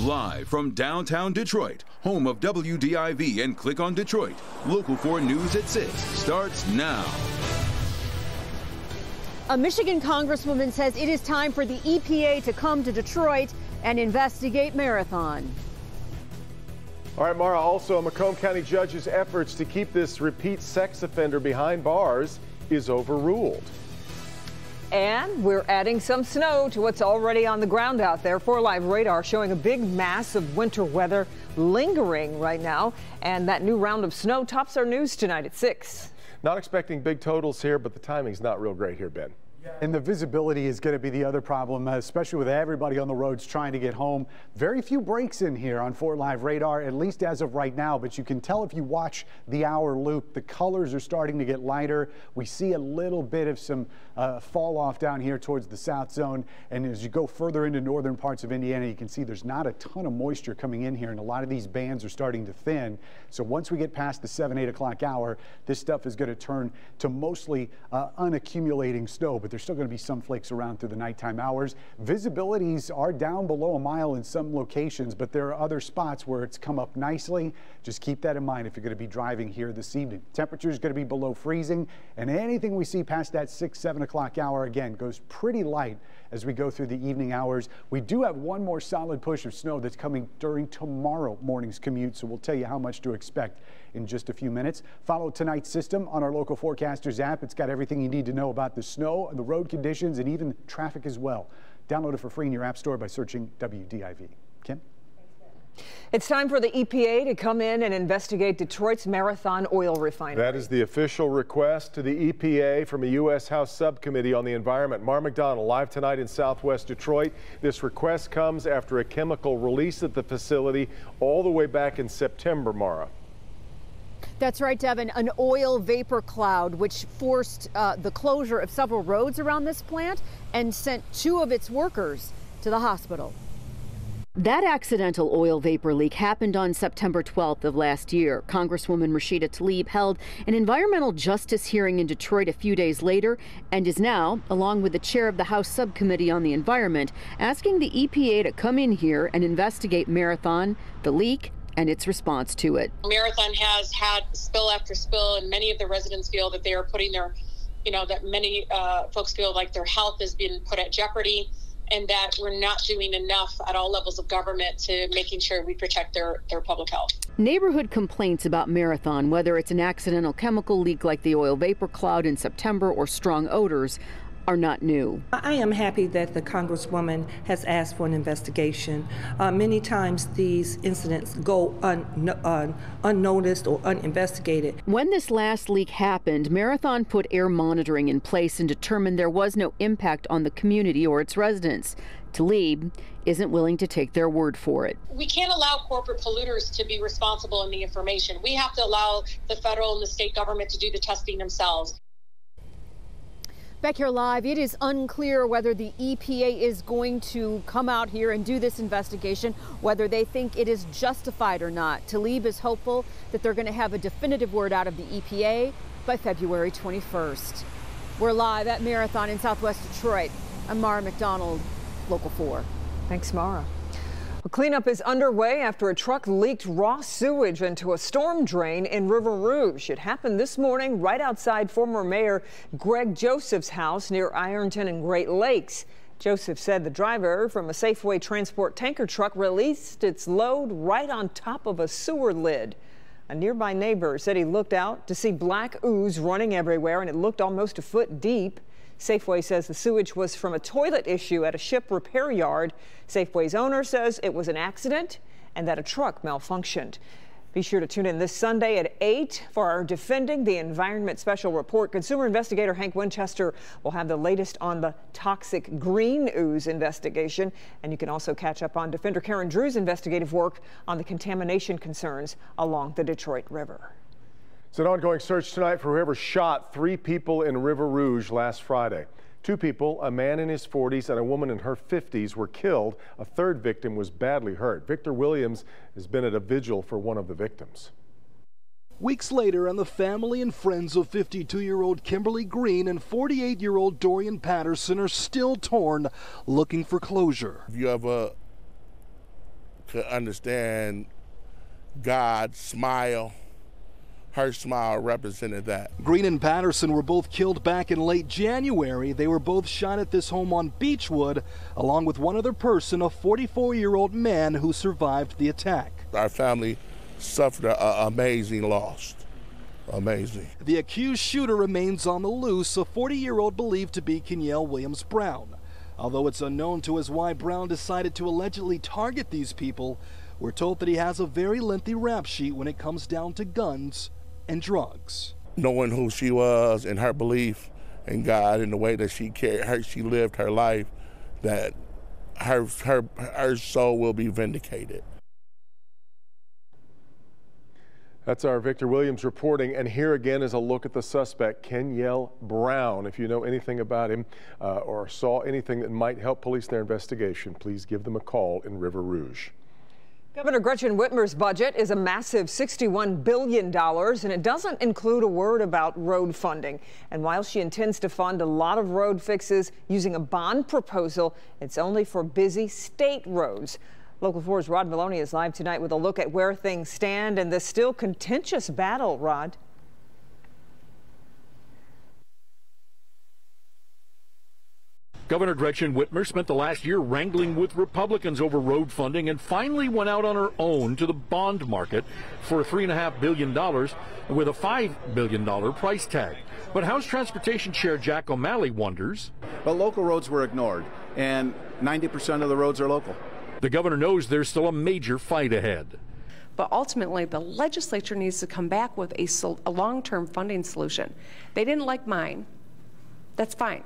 Live from downtown Detroit, home of WDIV and Click on Detroit, Local 4 News at 6 starts now. A Michigan congresswoman says it is time for the EPA to come to Detroit and investigate Marathon. All right, Mara, also a Macomb County judge's efforts to keep this repeat sex offender behind bars is overruled. And we're adding some snow to what's already on the ground out there. 4 Live radar showing a big mass of winter weather lingering right now. And that new round of snow tops our news tonight at 6. Not expecting big totals here, but the timing's not real great here, Ben. And the visibility is going to be the other problem, especially with everybody on the roads trying to get home. Very few breaks in here on 4 Live radar, at least as of right now. But you can tell if you watch the hour loop, the colors are starting to get lighter. We see a little bit of some fall off down here towards the south zone. And as you go further into northern parts of Indiana, you can see there's not a ton of moisture coming in here. And a lot of these bands are starting to thin. So once we get past the 7, 8 o'clock hour, this stuff is going to turn to mostly unaccumulating snow. But there's still going to be some flakes around through the nighttime hours. Visibilities are down below a mile in some locations, but there are other spots where it's come up nicely. Just keep that in mind if you're going to be driving here this evening. Temperature is going to be below freezing, and anything we see past that 6, 7 o'clock hour, again, goes pretty light as we go through the evening hours. We do have one more solid push of snow that's coming during tomorrow morning's commute, so we'll tell you how much to expect in just a few minutes. Follow tonight's system on our Local Forecasters app. It's got everything you need to know about the snow, the road conditions, and even traffic as well. Download it for free in your app store by searching WDIV. Kim? It's time for the EPA to come in and investigate Detroit's Marathon Oil Refinery. That is the official request to the EPA from a U.S. House Subcommittee on the Environment. Mara McDonald live tonight in southwest Detroit. This request comes after a chemical release at the facility all the way back in September, Mara. That's right, Devin. An oil vapor cloud which forced the closure of several roads around this plant and sent 2 of its workers to the hospital. That accidental oil vapor leak happened on September 12th of last year. Congresswoman Rashida Tlaib held an environmental justice hearing in Detroit a few days later and is now, along with the chair of the House Subcommittee on the Environment, asking the EPA to come in here and investigate Marathon, the leak, and its response to it. Marathon has had spill after spill, and many of the residents feel that they are putting their, that many folks feel like their health has been put at jeopardy, and that we're not doing enough at all levels of government to making sure we protect their public health. Neighborhood complaints about Marathon, whether it's an accidental chemical leak like the oil vapor cloud in September or strong odors, are not new. I am happy that the Congresswoman has asked for an investigation. Many times these incidents go unnoticed or uninvestigated. When this last leak happened, Marathon put air monitoring in place and determined there was no impact on the community or its residents. Tlaib isn't willing to take their word for it. We can't allow corporate polluters to be responsible in the information. We have to allow the federal and the state government to do the testing themselves. Back here live, it is unclear whether the EPA is going to come out here and do this investigation, whether they think it is justified or not. Tlaib is hopeful that they're going to have a definitive word out of the EPA by February 21st. We're live at Marathon in southwest Detroit. I'm Mara McDonald, Local 4. Thanks, Mara. A cleanup is underway after a truck leaked raw sewage into a storm drain in River Rouge. It happened this morning right outside former Mayor Greg Joseph's house near Ironton and Great Lakes. Joseph said the driver from a Safeway transport tanker truck released its load right on top of a sewer lid. A nearby neighbor said he looked out to see black ooze running everywhere, and it looked almost a foot deep. Safeway says the sewage was from a toilet issue at a ship repair yard. Safeway's owner says it was an accident and that a truck malfunctioned. Be sure to tune in this Sunday at 8 for our Defending the Environment special report. Consumer investigator Hank Winchester will have the latest on the toxic green ooze investigation. And you can also catch up on Defender Karen Drew's investigative work on the contamination concerns along the Detroit River. It's an ongoing search tonight for whoever shot 3 people in River Rouge last Friday. 2 people, a man in his 40s and a woman in her 50s, were killed. A third victim was badly hurt. Victor Williams has been at a vigil for one of the victims. Weeks later, and the family and friends of 52-year-old Kimberly Green and 48-year-old Dorian Patterson are still torn, looking for closure. If you have a could understand God's smile. Her smile represented that. Green and Patterson were both killed back in late January. They were both shot at this home on Beechwood, along with one other person, a 44-year-old man who survived the attack. Our family suffered an amazing loss. Amazing. The accused shooter remains on the loose, a 40-year-old believed to be Kenyelle Williams Brown. Although it's unknown to us why Brown decided to allegedly target these people, we're told that he has a very lengthy rap sheet when it comes down to guns and drugs. Knowing who she was and her belief in God and the way that she lived her life, that her soul will be vindicated. That's our Victor Williams reporting, and here again is a look at the suspect, Kenyelle Brown. If you know anything about him or saw anything that might help police their investigation, please give them a call in River Rouge. Governor Gretchen Whitmer's budget is a massive $61 billion, and it doesn't include a word about road funding. And while she intends to fund a lot of road fixes using a bond proposal, it's only for busy state roads. Local 4's Rod Maloney is live tonight with a look at where things stand in this still contentious battle. Rod. Governor Gretchen Whitmer spent the last year wrangling with Republicans over road funding and finally went out on her own to the bond market for $3.5 billion with a $5 billion price tag. But House Transportation Chair Jack O'Malley wonders. But local roads were ignored, and 90% of the roads are local. The governor knows there's still a major fight ahead. But ultimately, the legislature needs to come back with a long-term funding solution. They didn't like mine. That's fine.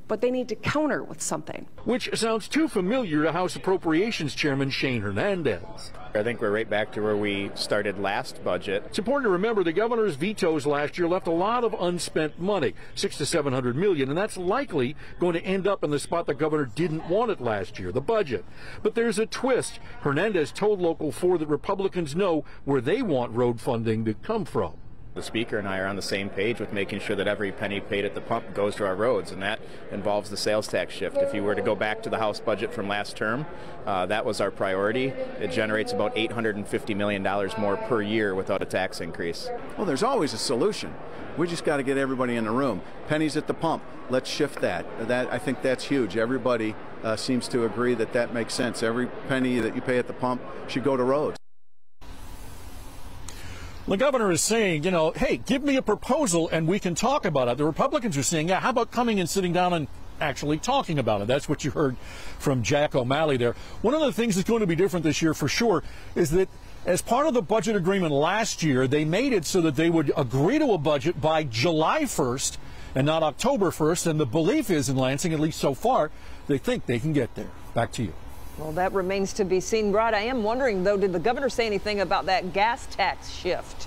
But they need to counter with something. Which sounds too familiar to House Appropriations Chairman Shane Hernandez. I think we're right back to where we started last budget. It's important to remember the governor's vetoes last year left a lot of unspent money, $600 to $700 million, and that's likely going to end up in the spot the governor didn't want it last year, the budget. But there's a twist. Hernandez told Local 4 that Republicans know where they want road funding to come from. The Speaker and I are on the same page with making sure that every penny paid at the pump goes to our roads, and that involves the sales tax shift. If you were to go back to the House budget from last term, that was our priority. It generates about $850 million more per year without a tax increase. Well, there's always a solution. We just got to get everybody in the room. Pennies at the pump, let's shift that. I think that's huge. Everybody seems to agree that that makes sense. Every penny that you pay at the pump should go to roads. The governor is saying, you know, hey, give me a proposal and we can talk about it. The Republicans are saying, yeah, how about coming and sitting down and actually talking about it? That's what you heard from Jack O'Malley there. One of the things that's going to be different this year for sure is that as part of the budget agreement last year, they made it so that they would agree to a budget by July 1st and not October 1st. And the belief is in Lansing, at least so far, they think they can get there. Back to you. Well, that remains to be seen, Rod. I am wondering, though, did the governor say anything about that gas tax shift?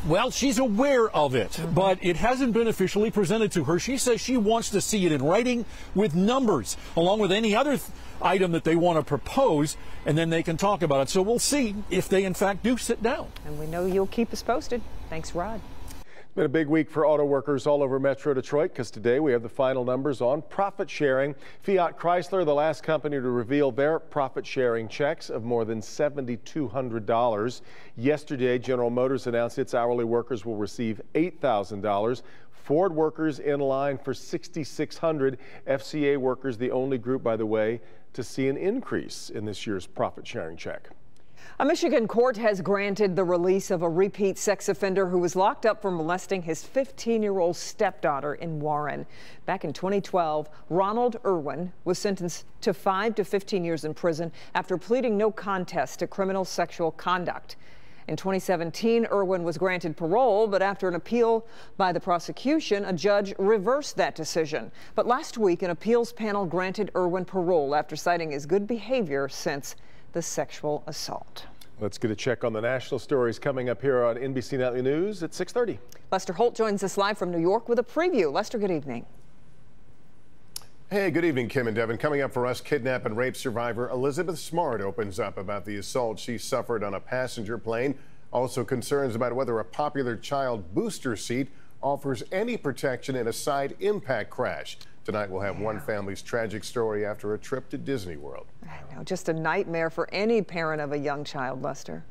Well, she's aware of it, but it hasn't been officially presented to her. She says she wants to see it in writing with numbers, along with any other item that they want to propose, and then they can talk about it. So we'll see if they, in fact, do sit down. And we know you'll keep us posted. Thanks, Rod. Been a big week for auto workers all over Metro Detroit, because today we have the final numbers on profit sharing. Fiat Chrysler, the last company to reveal their profit sharing checks of more than $7,200. Yesterday, General Motors announced its hourly workers will receive $8,000. Ford workers in line for $6,600. FCA workers, the only group, by the way, to see an increase in this year's profit sharing check. A Michigan court has granted the release of a repeat sex offender who was locked up for molesting his 15-year-old stepdaughter in Warren. Back in 2012, Ronald Irwin was sentenced to 5 to 15 years in prison after pleading no contest to criminal sexual conduct. In 2017, Irwin was granted parole, but after an appeal by the prosecution, a judge reversed that decision. But last week, an appeals panel granted Irwin parole after citing his good behavior since the sexual assault. Let's get a check on the national stories coming up here on NBC Nightly News at 6:30. Lester Holt joins us live from New York with a preview. Lester, good evening. Hey, good evening, Kim and Devin. Coming up for us, kidnap and rape survivor Elizabeth Smart opens up about the assault she suffered on a passenger plane. Also concerns about whether a popular child booster seat offers any protection in a side impact crash. Tonight we'll have one family's tragic story after a trip to Disney World. I know, just a nightmare for any parent of a young child, Lester.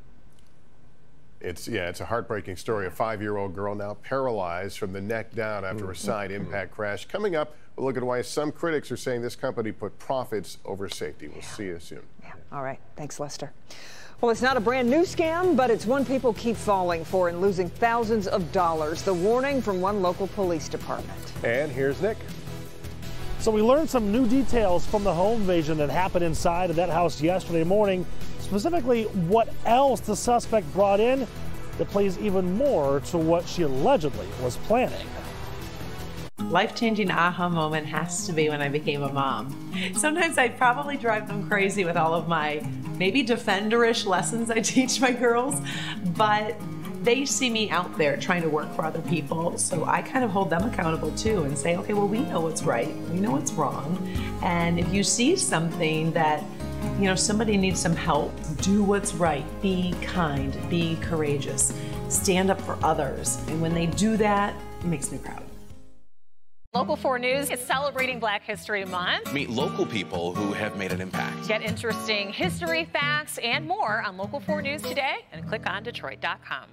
It's a heartbreaking story. A 5-year-old girl now paralyzed from the neck down after a side impact crash. Coming up, we'll look at why some critics are saying this company put profits over safety. We'll see you soon. Yeah. All right. Thanks, Lester. Well, it's not a brand new scam, but it's one people keep falling for and losing thousands of dollars. The warning from one local police department. And here's Nick. So we learned some new details from the home invasion that happened inside of that house yesterday morning. Specifically, what else the suspect brought in that plays even more to what she allegedly was planning. Life-changing aha moment has to be when I became a mom. Sometimes I probably drive them crazy with all of my maybe defenderish lessons I teach my girls, but they see me out there trying to work for other people, so I kind of hold them accountable too and say, okay, well, we know what's right, we know what's wrong, and if you see something that somebody needs some help, do what's right, be kind, be courageous, stand up for others, and when they do that, it makes me proud. Local 4 News is celebrating Black History Month. Meet local people who have made an impact. Get interesting history, facts, and more on Local 4 News today and click on Detroit.com.